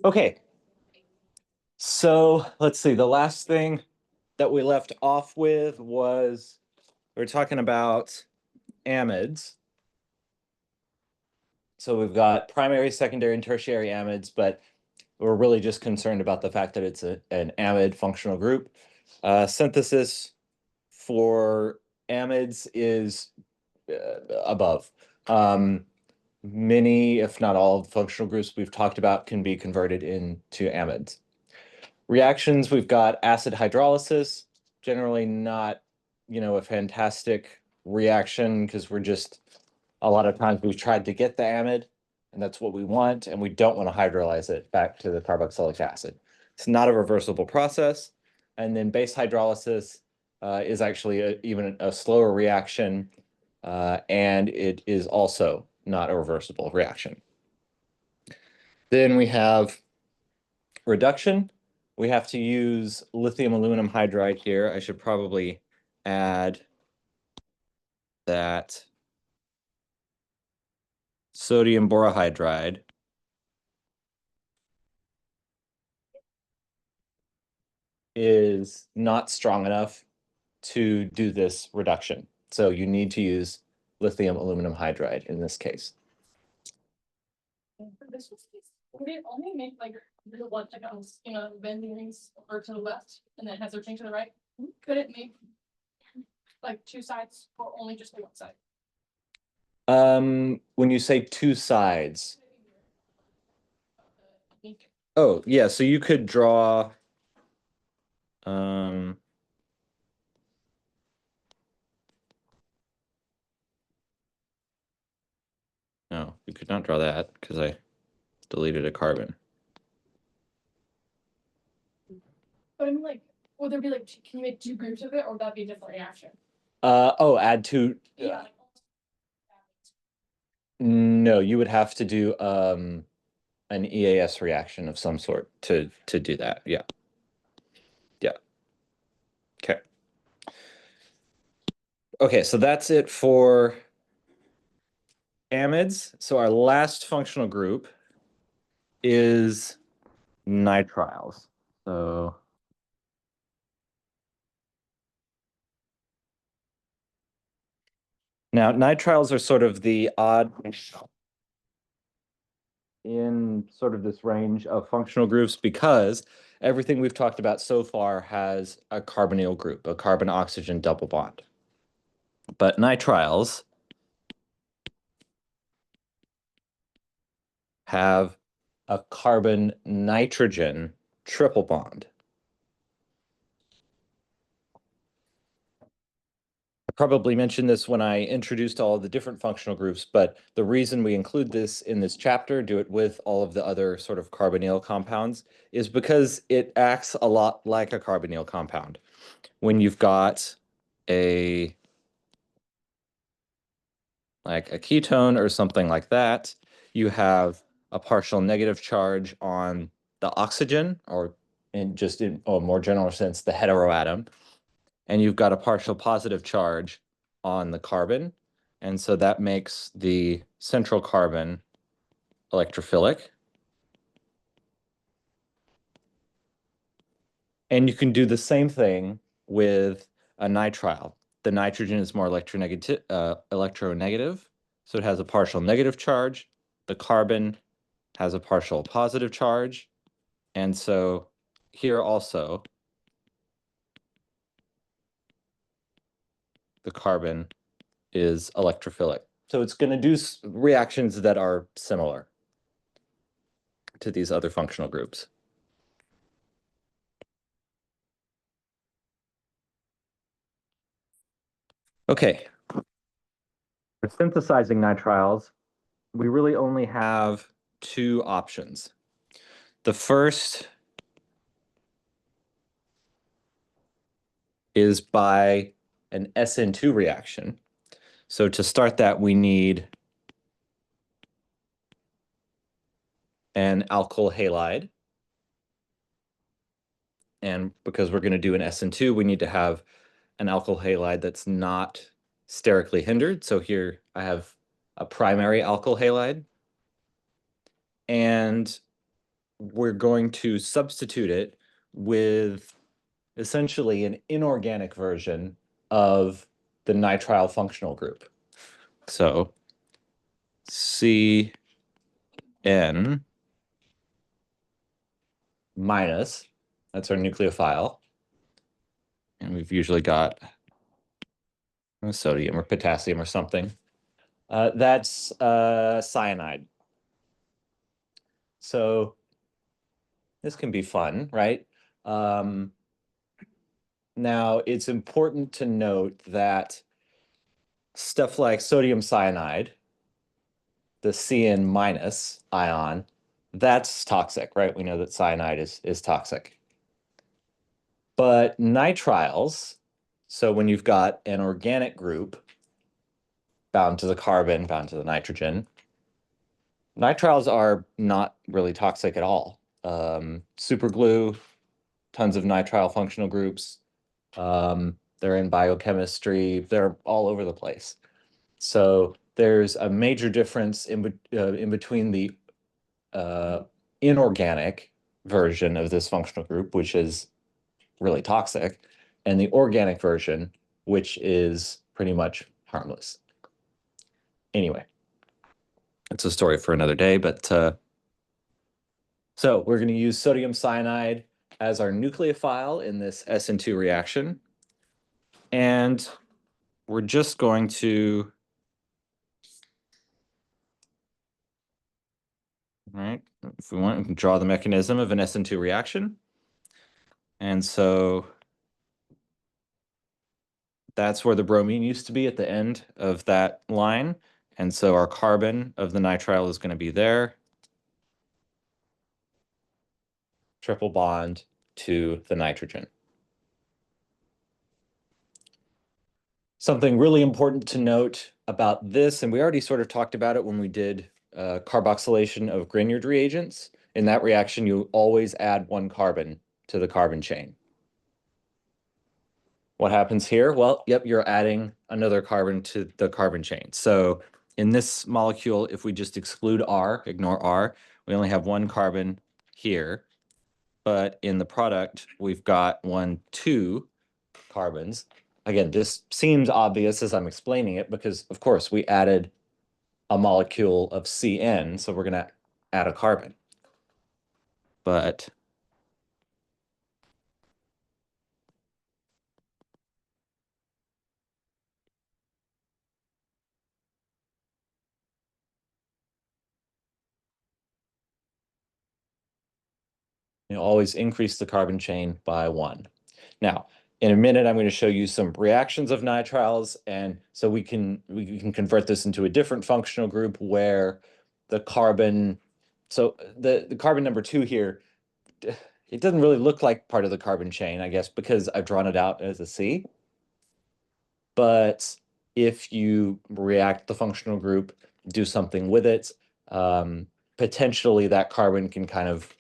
Okay. So let's see, the last thing that we left off with was we're talking about amides. So we've got primary, secondary, and tertiary amides, but we're really just concerned about the fact that it's an amide functional group. Synthesis for amides is above. Many, if not all, of the functional groups we've talked about can be converted into amides. Reactions, we've got acid hydrolysis, generally not, a fantastic reaction because we're just, a lot of times we've tried to get the amide and that's what we want, and we don't want to hydrolyze it back to the carboxylic acid. It's not a reversible process. And then base hydrolysis is actually even a slower reaction, and it is also not a reversible reaction. Then we have reduction. We have to use lithium aluminum hydride here. I should probably add that sodium borohydride is not strong enough to do this reduction. So you need to use lithium aluminum hydride in this case. For this case, would it only make like the one that goes, bending over to the left and then has their change to the right? Could it make like two sides or only just one side? When you say two sides. Oh, yeah, so you could draw no, you could not draw that because I deleted a carbon. But I mean, like, would there be like, can you make two groups of it, or would that be a different reaction? Add two. Yeah. No, you would have to do an EAS reaction of some sort to do that. Yeah. Yeah. Okay. Okay, so that's it for amides. So our last functional group is nitriles. So now nitriles are sort of the odd in sort of this range of functional groups because everything we've talked about so far has a carbonyl group, a carbon-oxygen double bond. But nitriles have a carbon-nitrogen triple bond. I probably mentioned this when I introduced all of the different functional groups, but the reason we include this in this chapter, do it with all of the other sort of carbonyl compounds, is because it acts a lot like a carbonyl compound. When you've got like a ketone or something like that, you have a partial negative charge on the oxygen, or in a more general sense, the heteroatom, and you've got a partial positive charge on the carbon. And so that makes the central carbon electrophilic. And you can do the same thing with a nitrile. The nitrogen is more electronegative, so it has a partial negative charge. The carbon has a partial positive charge. And so here also, the carbon is electrophilic. So it's going to do reactions that are similar to these other functional groups. Okay. For synthesizing nitriles, we really only have two options. The first is by an SN2 reaction. So to start that, we need an alkyl halide. And because we're going to do an SN2, we need to have an alkyl halide that's not sterically hindered. So here I have a primary alkyl halide. and we're going to substitute it with essentially an inorganic version of the nitrile functional group. So CN minus, that's our nucleophile. And we've usually got sodium or potassium or something. That's cyanide. So this can be fun, right? Now, it's important to note that stuff like sodium cyanide, the CN minus ion, that's toxic, right? We know that cyanide is toxic. But nitriles, so when you've got an organic group bound to the carbon, bound to the nitrogen, nitriles are not really toxic at all. Superglue, tons of nitrile functional groups. They're in biochemistry. They're all over the place. So there's a major difference in between the inorganic version of this functional group, which is really toxic, and the organic version, which is pretty much harmless. Anyway, it's a story for another day, but so we're going to use sodium cyanide as our nucleophile in this SN2 reaction. And we're just going to, all right, if we want, we can draw the mechanism of an SN2 reaction. And so that's where the bromine used to be at the end of that line. And so our carbon of the nitrile is going to be there. Triple bond to the nitrogen. Something really important to note about this, and we already sort of talked about it when we did carboxylation of Grignard reagents. In that reaction, you always add one carbon to the carbon chain. What happens here? Well, yep, you're adding another carbon to the carbon chain. So in this molecule, if we just exclude R, ignore R, we only have one carbon here. But in the product, we've got 2 carbons. Again, this seems obvious as I'm explaining it because, of course, we added a molecule of CN, so we're going to add a carbon. But you always increase the carbon chain by 1. Now, in a minute, I'm going to show you some reactions of nitriles, and so we can convert this into a different functional group where the carbon, so the carbon number 2 here, it doesn't really look like part of the carbon chain, I guess, because I've drawn it out as a C. But if you react the functional group, do something with it, potentially that carbon can kind of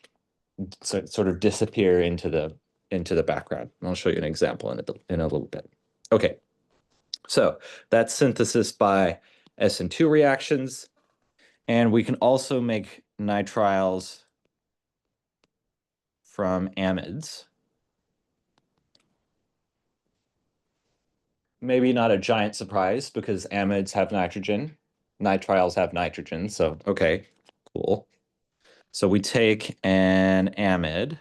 sort of disappear into the background. I'll show you an example in a little bit. Okay, so that's synthesis by SN2 reactions. And we can also make nitriles from amides. Maybe not a giant surprise because amides have nitrogen, nitriles have nitrogen, so okay, cool. So we take an amide,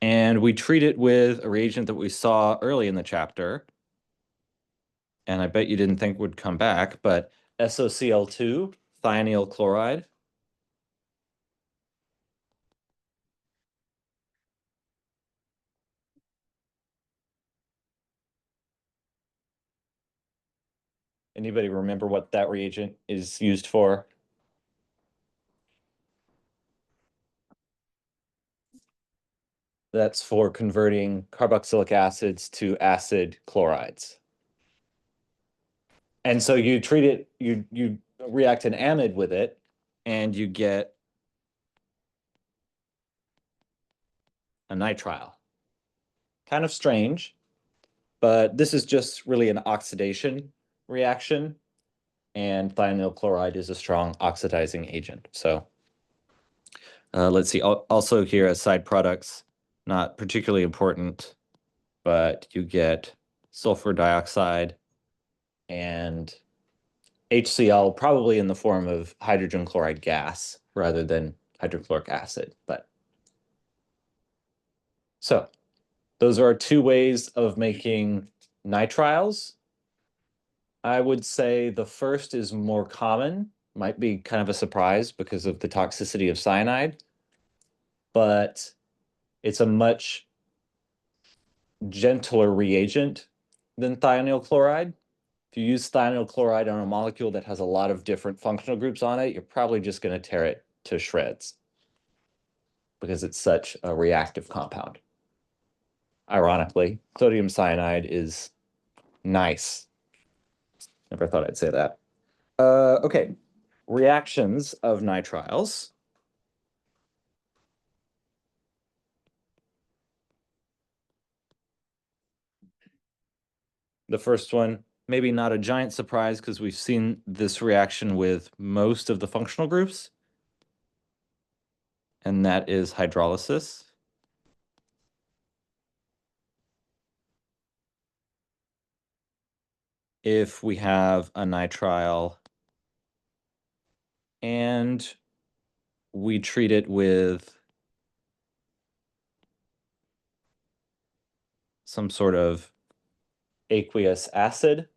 and we treat it with a reagent that we saw early in the chapter, and I bet you didn't think would come back, but SOCl2, thionyl chloride. Anybody remember what that reagent is used for? That's for converting carboxylic acids to acid chlorides. And so you treat it, you react an amide with it, and you get a nitrile. Kind of strange, but this is just really an oxidation reaction. and thionyl chloride is a strong oxidizing agent. So let's see, also here as side products, not particularly important, but you get sulfur dioxide and HCl, probably in the form of hydrogen chloride gas rather than hydrochloric acid. But so those are 2 ways of making nitriles. I would say the first is more common, might be kind of a surprise because of the toxicity of cyanide, but it's a much gentler reagent than thionyl chloride. If you use thionyl chloride on a molecule that has a lot of different functional groups on it, you're probably just going to tear it to shreds because it's such a reactive compound. Ironically, sodium cyanide is nice. Never thought I'd say that. Okay, reactions of nitriles. The first one, maybe not a giant surprise because we've seen this reaction with most of the functional groups, and that is hydrolysis. If we have a nitrile and we treat it with some sort of aqueous acid,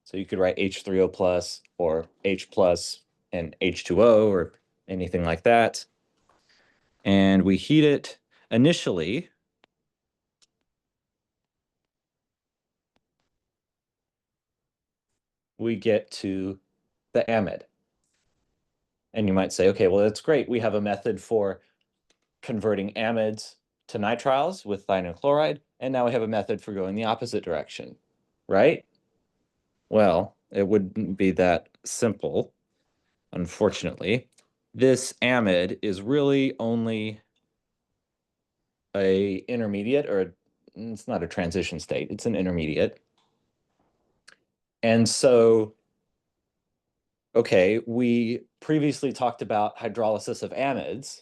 so you could write H3O plus or H plus and H2O or anything like that. And we heat it initially. We get to the amide. And you might say, okay, well, that's great. We have a method for converting amides to nitriles with thionyl chloride, and now we have a method for going the opposite direction, right? Well, it wouldn't be that simple, unfortunately. This amide is really only a intermediate, or it's not a transition state, it's an intermediate. And so, okay, we previously talked about hydrolysis of amides.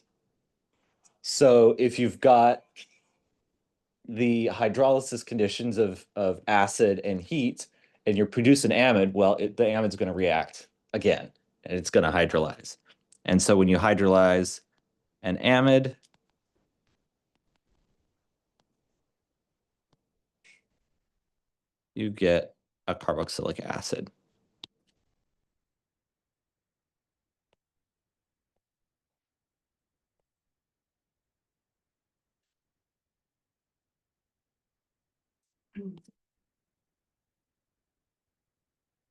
So if you've got the hydrolysis conditions of acid and heat, and you're producing amide, well, the amide's going to react again, and it's going to hydrolyze. And so when you hydrolyze an amide, you get a carboxylic acid.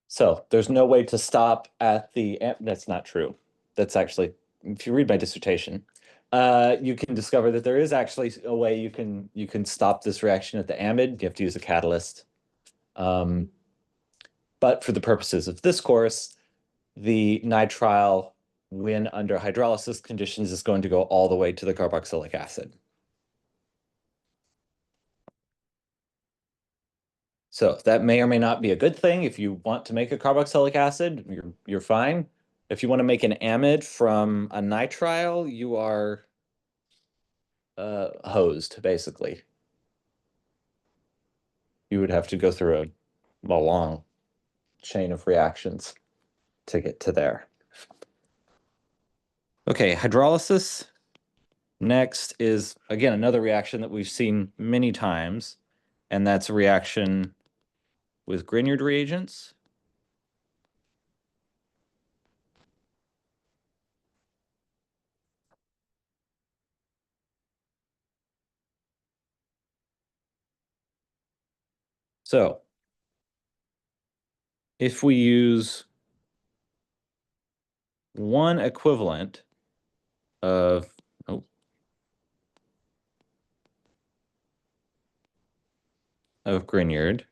So there's no way to stop at the, that's not true. That's actually, if you read my dissertation, you can discover that there is actually a way you can stop this reaction at the amide. You have to use a catalyst. But for the purposes of this course, the nitrile, when under hydrolysis conditions, is going to go all the way to the carboxylic acid. So that may or may not be a good thing. If you want to make a carboxylic acid, you're fine. If you want to make an amide from a nitrile, you are hosed, basically. You would have to go through a long chain of reactions to get to there. Okay, hydrolysis. Next is, again, another reaction that we've seen many times, and that's a reaction with Grignard reagents. So if we use one equivalent of, of Grignard,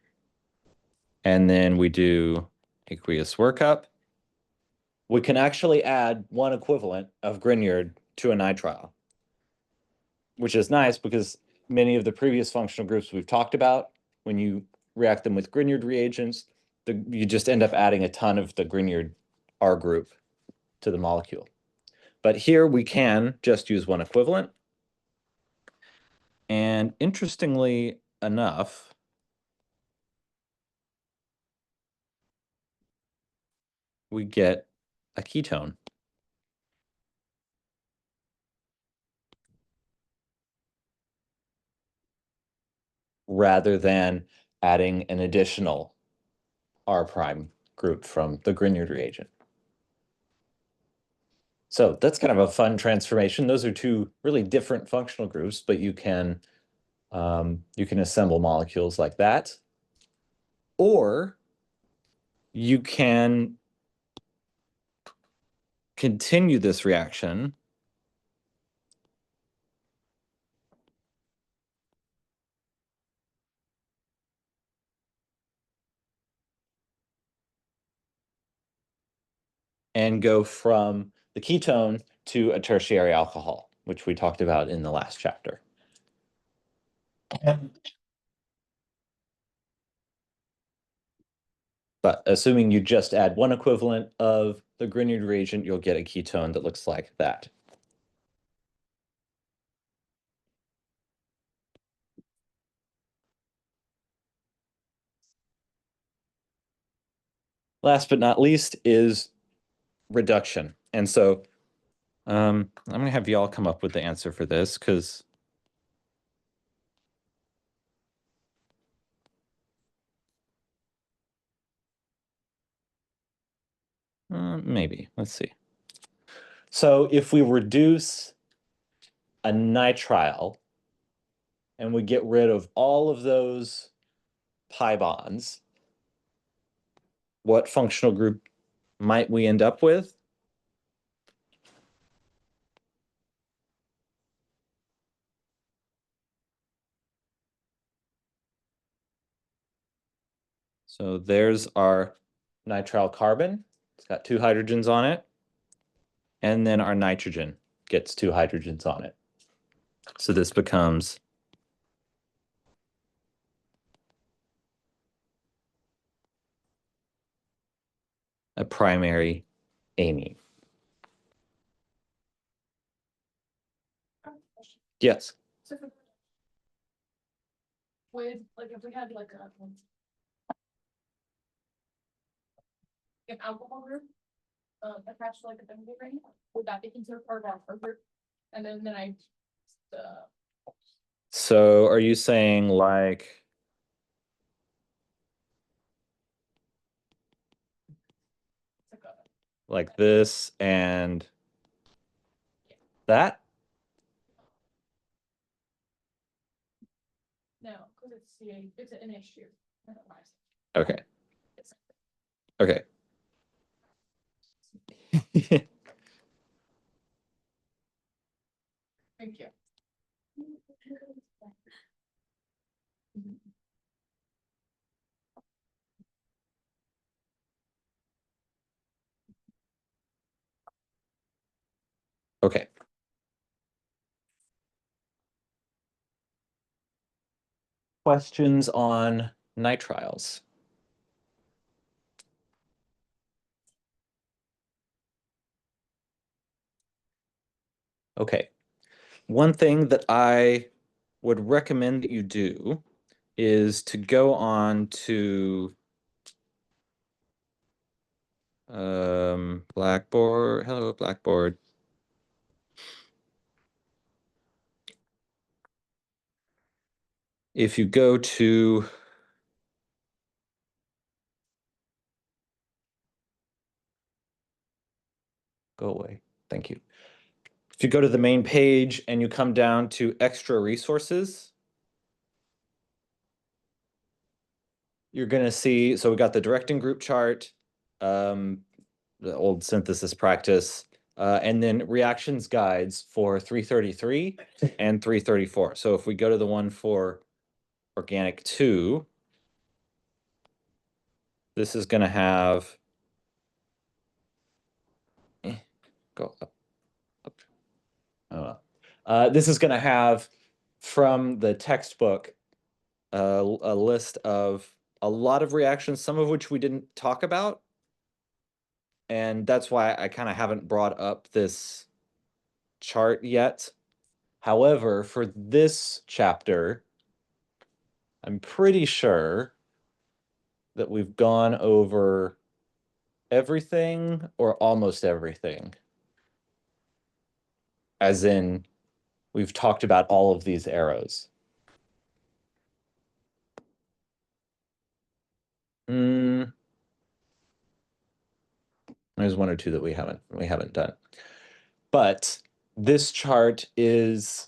and then we do aqueous workup, we can actually add one equivalent of Grignard to a nitrile, which is nice because many of the previous functional groups we've talked about, when you react them with Grignard reagents, you just end up adding a ton of the Grignard R group to the molecule. But here we can just use one equivalent. And interestingly enough, we get a ketone. Rather than adding an additional R prime group from the Grignard reagent. So that's kind of a fun transformation. Those are two really different functional groups, but you can assemble molecules like that. Or you can continue this reaction and go from the ketone to a tertiary alcohol, which we talked about in the last chapter. But assuming you just add one equivalent of the Grignard reagent, you'll get a ketone that looks like that. Last but not least is reduction. And so I'm going to have y'all come up with the answer for this because maybe. Let's see. So if we reduce a nitrile and we get rid of all of those pi bonds, what functional group might we end up with? So there's our nitrile carbon. It's got 2 hydrogens on it. And then our nitrogen gets 2 hydrogens on it. So this becomes a primary amine. Yes. So with, like, if we had like an alcohol group, attached to like a benzene ring, would that be considered part of our group? And then So are you saying like this and that? no, because it's an issue. Okay. Okay. Thank you. Okay. Questions on nitriles? Okay. One thing that I would recommend that you do is to go on to Blackboard. Hello, Blackboard. If you go to go away. Thank you. If you go to the main page and you come down to extra resources, you're going to see, so we got the directing group chart, the old synthesis practice, and then reactions guides for 333 and 334. So if we go to the one for organic 2, this is going to have, go up. This is going to have from the textbook a list of a lot of reactions, some of which we didn't talk about. And that's why I kind of haven't brought up this chart yet. However, for this chapter, I'm pretty sure that we've gone over everything or almost everything. As in, we've talked about all of these arrows. There's one or two that we haven't done. But this chart is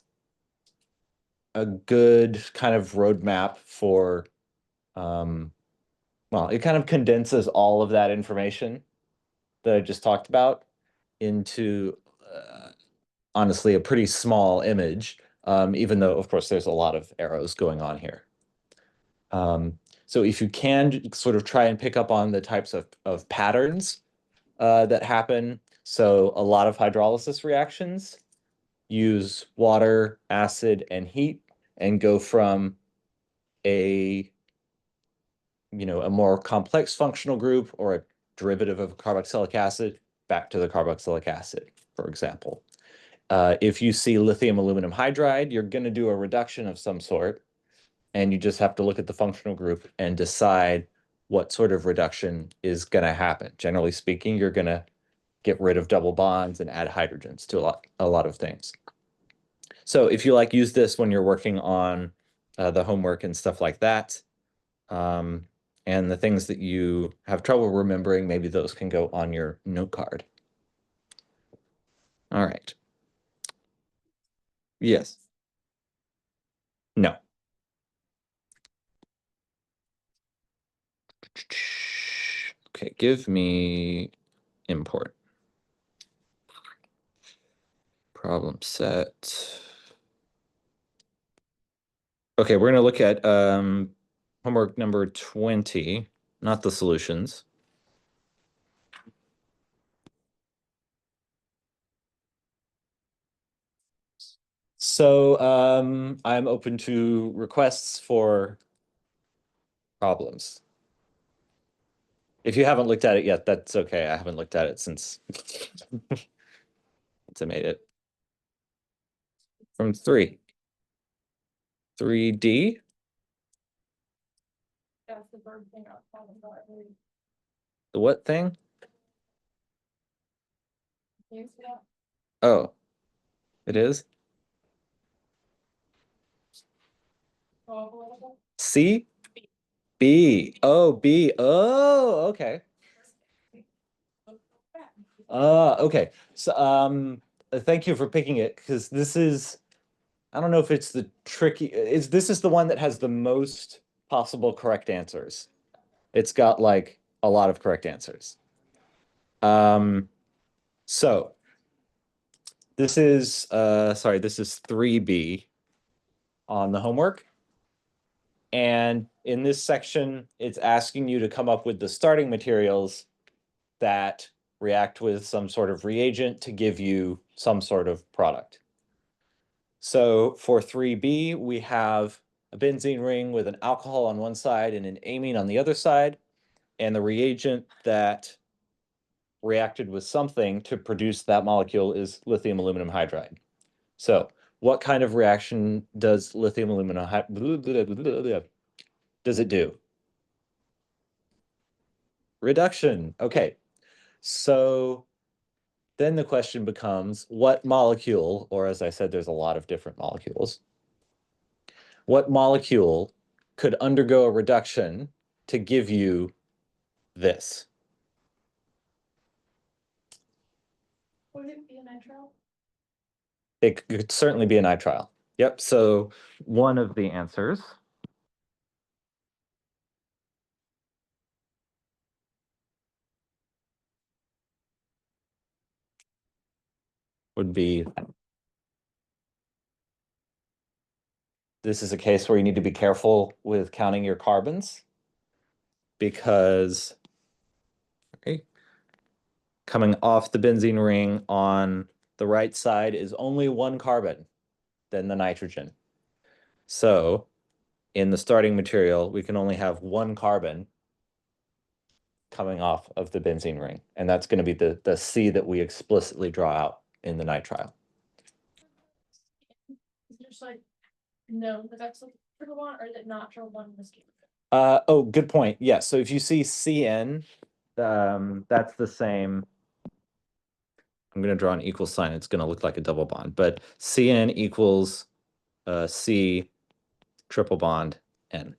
a good kind of roadmap for, well, it kind of condenses all of that information that I just talked about into, honestly, a pretty small image, even though, of course, there's a lot of arrows going on here. So if you can sort of try and pick up on the types of patterns that happen, so a lot of hydrolysis reactions use water, acid, and heat, and go from a more complex functional group or a derivative of carboxylic acid back to the carboxylic acid, for example. If you see lithium aluminum hydride, you're going to do a reduction of some sort, and you just have to look at the functional group and decide what sort of reduction is going to happen. Generally speaking, you're going to get rid of double bonds and add hydrogens to a lot of things. So if you use this when you're working on the homework and stuff like that, and the things that you have trouble remembering, maybe those can go on your note card. All right. Yes. No. Okay, give me import. Problem set. Okay, we're going to look at homework number 20, not the solutions. So I'm open to requests for problems. If you haven't looked at it yet, that's okay. I haven't looked at it since I made it. From 3. 3D? That's the verb thing I was talking about, I believe. The what thing? You see that? Oh, it is? Go up a little bit. C? B. Oh, B. Oh, okay. Okay. So thank you for picking it, because this is, I don't know if it's the this is the one that has the most possible correct answers. It's got a lot of correct answers. So this is sorry, this is 3B on the homework. And in this section, it's asking you to come up with the starting materials that react with some sort of reagent to give you some sort of product. So for 3B, we have a benzene ring with an alcohol on one side and an amine on the other side, and the reagent that reacted with something to produce that molecule is lithium aluminum hydride. So what kind of reaction does lithium aluminum does it do? Reduction. Okay. So then the question becomes, what molecule, or as I said, there's a lot of different molecules, what molecule could undergo a reduction to give you this? Would it be a nitrile? It could certainly be a nitrile. Yep, so one of the answers would be, this is a case where you need to be careful with counting your carbons, because okay, coming off the benzene ring on the right side is only one carbon, then the nitrogen. So in the starting material, we can only have one carbon coming off of the benzene ring. And that's going to be the C that we explicitly draw out in the nitrile. Just like, no, but that's like triple bond, or is it not triple bond in this case? Oh, good point. Yeah, so if you see CN, that's the same. I'm going to draw an equal sign. It's going to look like a double bond, but CN equals C triple bond N.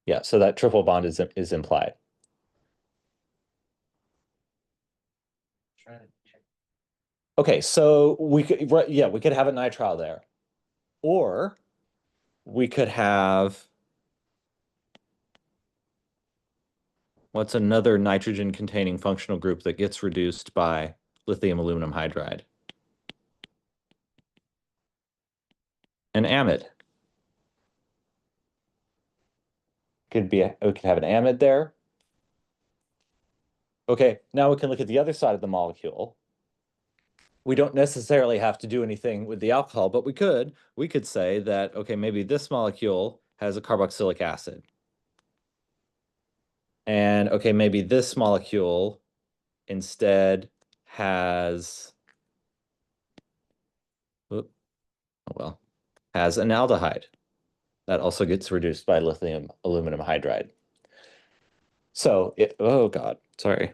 Yeah, so that triple bond is implied. Okay, so we could, yeah, we could have a nitrile there. Or we could have, what's another nitrogen containing functional group that gets reduced by lithium aluminum hydride? An amide. We could have an amide there. Okay, now we can look at the other side of the molecule. We don't necessarily have to do anything with the alcohol, but we could say that, okay, maybe this molecule has a carboxylic acid. And okay, maybe this molecule instead has, oh well, has an aldehyde. That also gets reduced by lithium aluminum hydride. So oh God, sorry.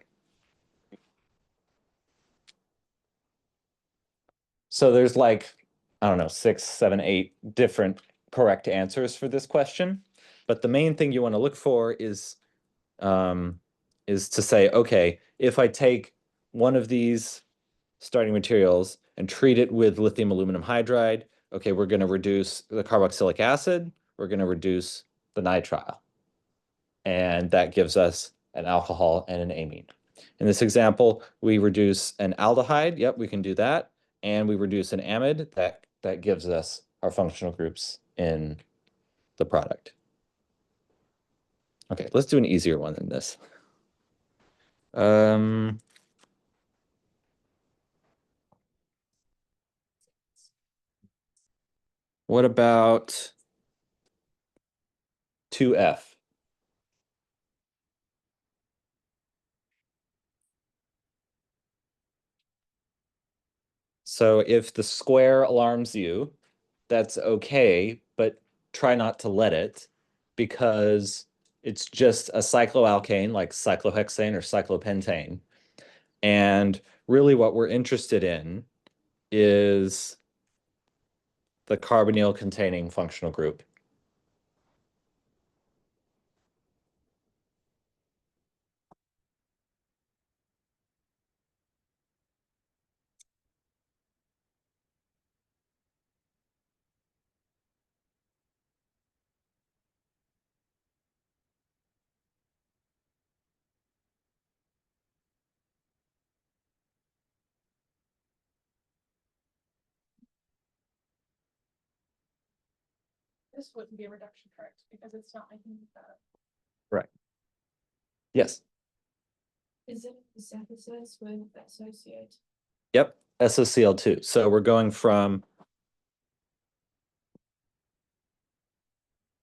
So there's like, I don't know, 6, 7, 8 different correct answers for this question. But the main thing you want to look for is to say, okay, if I take one of these starting materials and treat it with lithium aluminum hydride, okay, we're going to reduce the carboxylic acid, we're going to reduce the nitrile. And that gives us an alcohol and an amine. In this example, we reduce an aldehyde. Yep, we can do that. And we reduce an amide. That gives us our functional groups in the product. Okay, let's do an easier one than this. What about 2F? So if the square alarms you, that's okay, but try not to let it, because it's just a cycloalkane like cyclohexane or cyclopentane. And really what we're interested in is the carbonyl containing functional group. This wouldn't be a reduction, correct? Because it's not making that. Right. Yes. Is it synthesis with associate? Yep. SOCl2. So we're going from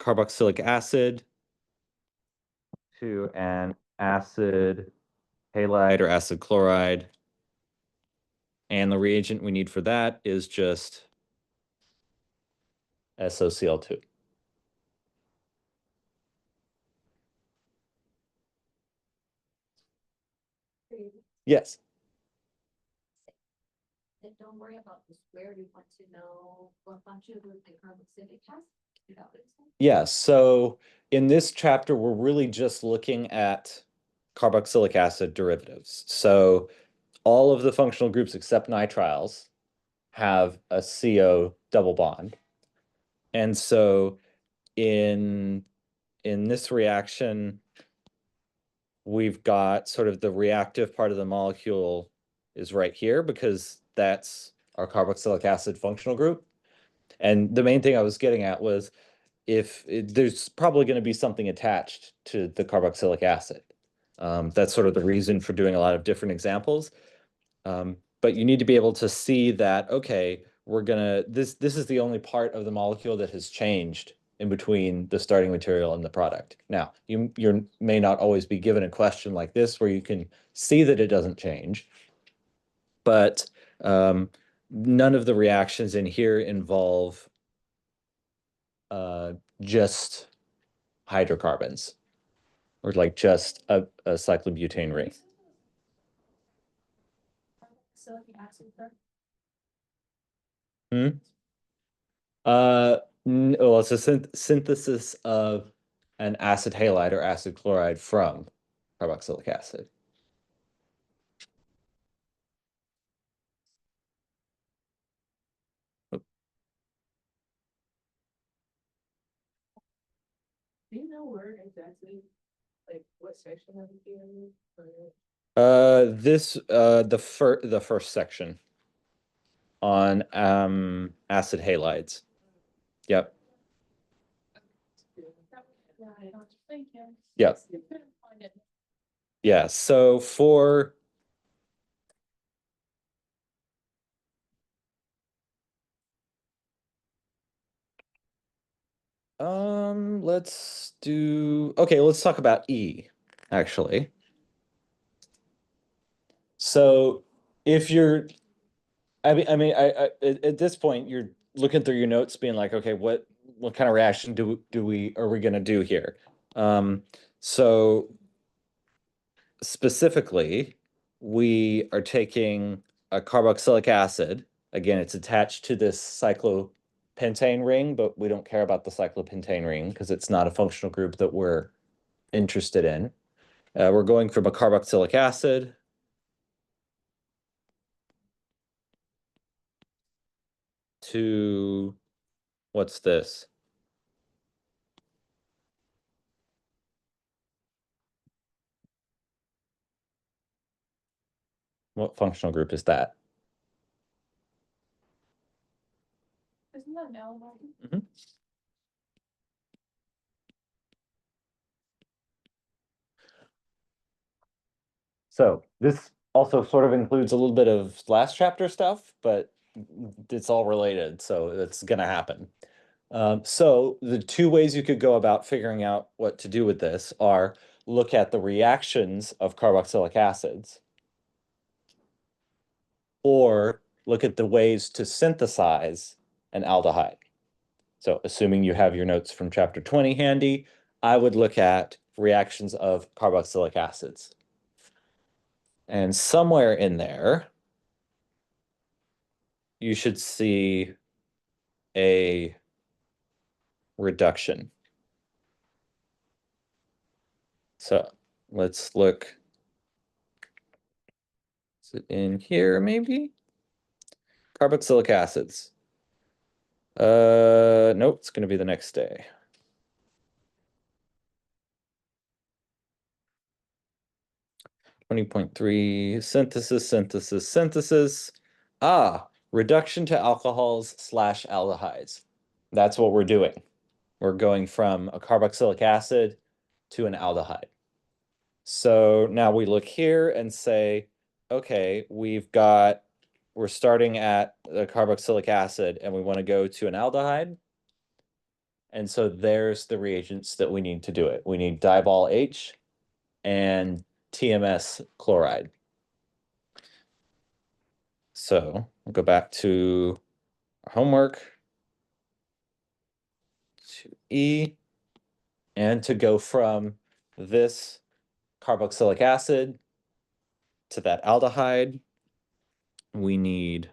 carboxylic acid to an acid halide or acid chloride. And the reagent we need for that is just SOCl2. Yes. Don't worry about the square. You want to know what function group the carboxylic has. Yeah, so in this chapter, we're really just looking at carboxylic acid derivatives. So all of the functional groups except nitriles have a CO double bond. And so in this reaction, we've got sort of the reactive part of the molecule is right here, because that's our carboxylic acid functional group. And the main thing I was getting at was, there's probably going to be something attached to the carboxylic acid. That's sort of the reason for doing a lot of different examples. But you need to be able to see that, okay, this is the only part of the molecule that has changed in between the starting material and the product. Now, you may not always be given a question like this where you can see that it doesn't change, but none of the reactions in here involve just hydrocarbons or like just a cyclobutane ring. Silicon acid, right? Well, it's a synthesis of an acid halide or acid chloride from carboxylic acid. Do you know where exactly, like what section of the theory? The first section on acid halides. Yep. Yeah, I don't think, yeah. Yep. You couldn't find it. Yeah, so for let's talk about E, actually. So if you're at this point, you're looking through your notes, being like, okay, what kind of reaction are we gonna do here? So specifically, we are taking a carboxylic acid. Again, it's attached to this cyclopentane ring, but we don't care about the cyclopentane ring because it's not a functional group that we're interested in. We're going from a carboxylic acid to, what's this? What functional group is that? Isn't that an aldehyde? Mhm. So this also sort of includes a little bit of last chapter stuff, but it's all related, so it's gonna happen. So the two ways you could go about figuring out what to do with this are look at the reactions of carboxylic acids, or look at the ways to synthesize an aldehyde. So assuming you have your notes from chapter 20 handy, I would look at reactions of carboxylic acids. And somewhere in there, you should see a reduction. So let's look. Is it in here maybe? Carboxylic acids. Nope, it's gonna be the next day. 20.3 synthesis. Reduction to alcohols / aldehydes. That's what we're doing. We're going from a carboxylic acid to an aldehyde. So now we look here and say, okay, we're starting at the carboxylic acid and we want to go to an aldehyde. And so there's the reagents that we need to do it. We need diol H and TMS chloride. So we'll go back to our homework, to E, and to go from this carboxylic acid to that aldehyde, we need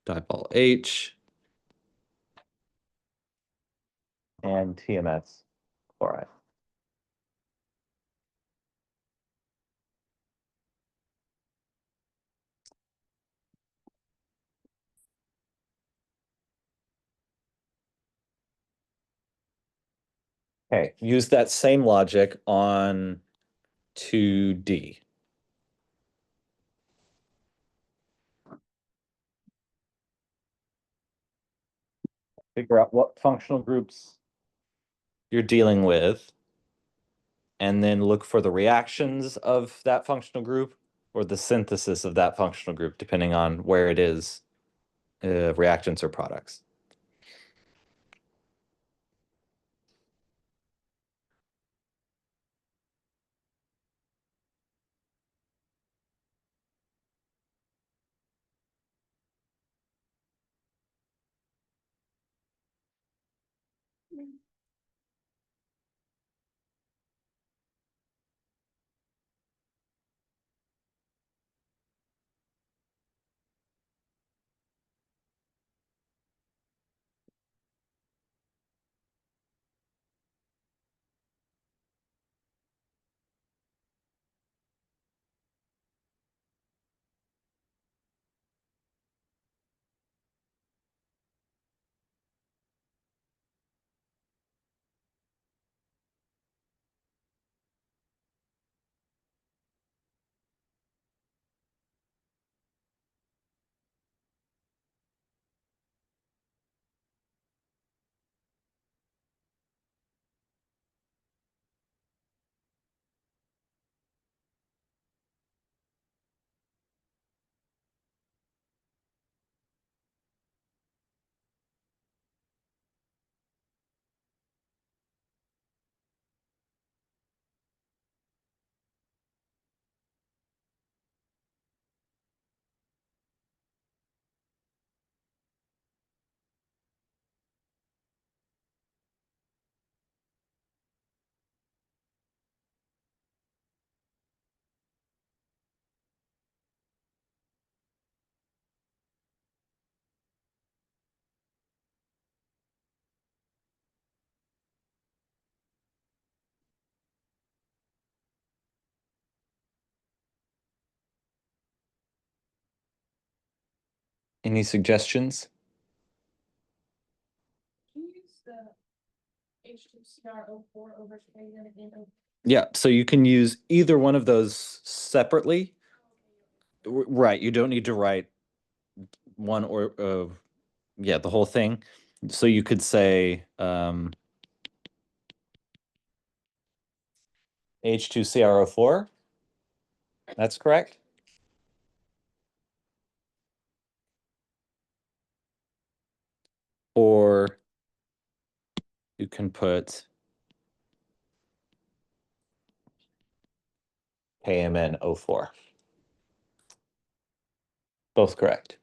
diol H and TMS chloride. Okay, use that same logic on 2D. Figure out what functional groups you're dealing with, and then look for the reactions of that functional group or the synthesis of that functional group, depending on where it is, reactants or products. Any suggestions? Can you use the H2CrO4 over KNO? Yeah, so you can use either one of those separately. Right, you don't need to write one or yeah, the whole thing. So you could say H2CrO4. That's correct. Or you can put KMnO4. Both correct.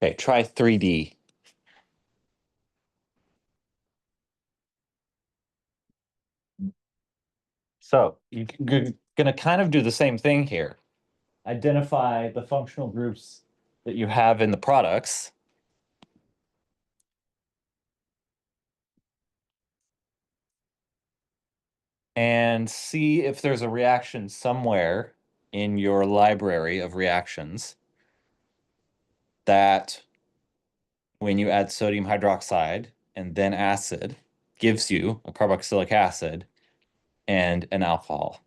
Okay, try 3D. So you're going to kind of do the same thing here. Identify the functional groups that you have in the products. And see if there's a reaction somewhere in your library of reactions that when you add sodium hydroxide and then acid gives you a carboxylic acid and an alcohol.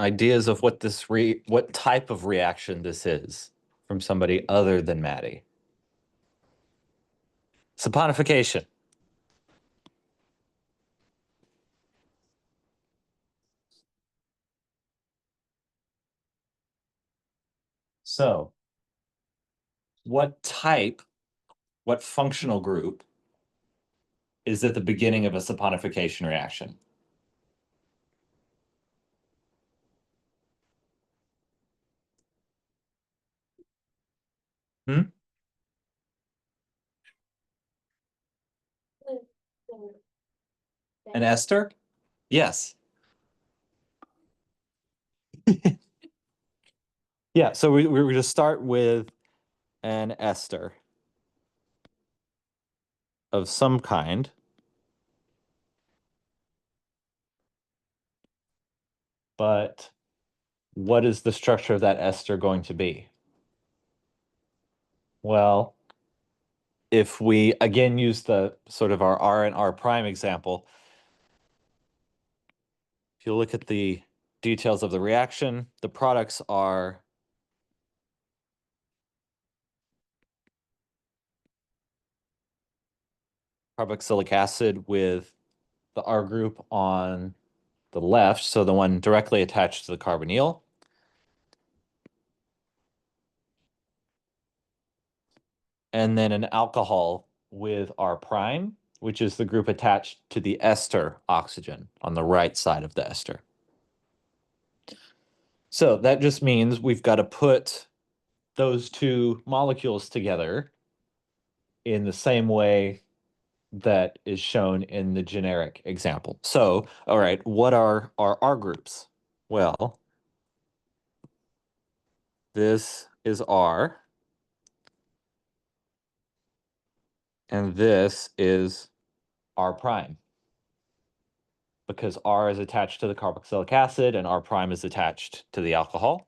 ideas of what what type of reaction this is from somebody other than Maddie? Saponification. So, what functional group is at the beginning of a saponification reaction? An ester? Yes. Yeah, so we're going to start with an ester of some kind. But what is the structure of that ester going to be? Well, if we again use the sort of our R and R prime example, if you look at the details of the reaction, the products are carboxylic acid with the R group on the left, so the one directly attached to the carbonyl. And then an alcohol with R prime, which is the group attached to the ester oxygen on the right side of the ester. So that just means we've got to put those two molecules together in the same way that is shown in the generic example. So, all right, what are our R groups? Well, this is R, and this is R prime, because R is attached to the carboxylic acid and R prime is attached to the alcohol.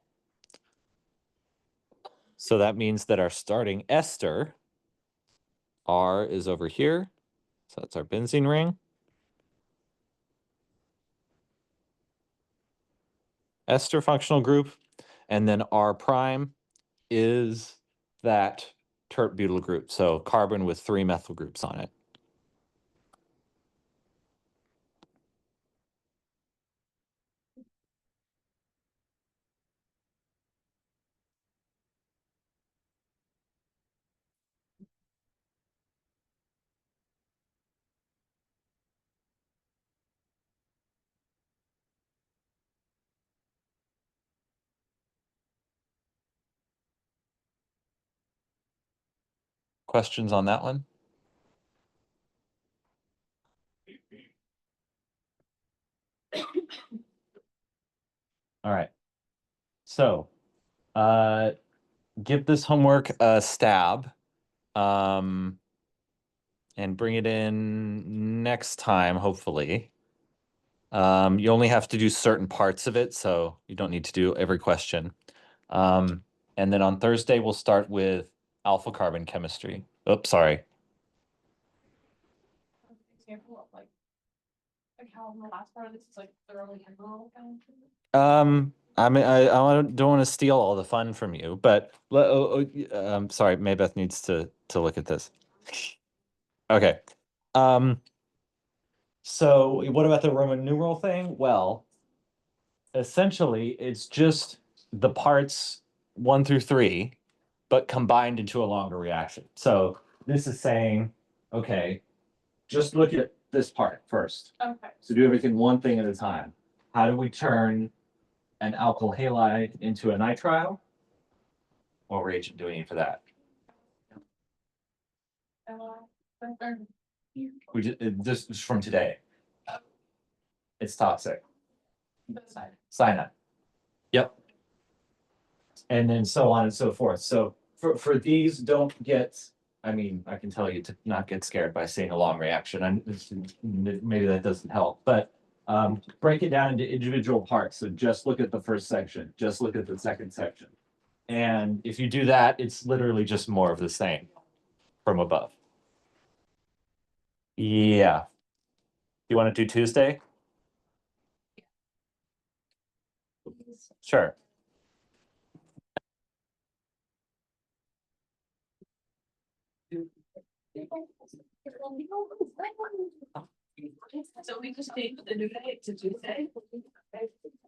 So that means that our starting ester, R is over here. So that's our benzene ring. Ester functional group. And then R prime is that tert butyl group. So carbon with 3 methyl groups on it. Questions on that one? All right. So give this homework a stab and bring it in next time, hopefully. You only have to do certain parts of it, so you don't need to do every question. And then on Thursday, we'll start with alpha carbon chemistry. Oops, sorry. Example of like how in the last part of this is like thoroughly handle kind of. I mean, I don't want to steal all the fun from you, but sorry, Maybeth needs to look at this. Okay. So what about the Roman numeral thing? Well, essentially, it's just the parts 1 through 3, but combined into a longer reaction. So this is saying, okay, just look at this part first. Okay. So do everything one thing at a time. How do we turn an alkyl halide into a nitrile? What reagent do we need for that? This is from today. It's toxic. Cyanide. Yep. And then so on and so forth. So for these, don't get, I mean, I can tell you to not get scared by seeing a long reaction. And maybe that doesn't help, but break it down into individual parts. So just look at the first section, just look at the second section. And if you do that, it's literally just more of the same from above. Yeah. You want to do Tuesday? Sure. So we just stayed with the new date to Tuesday.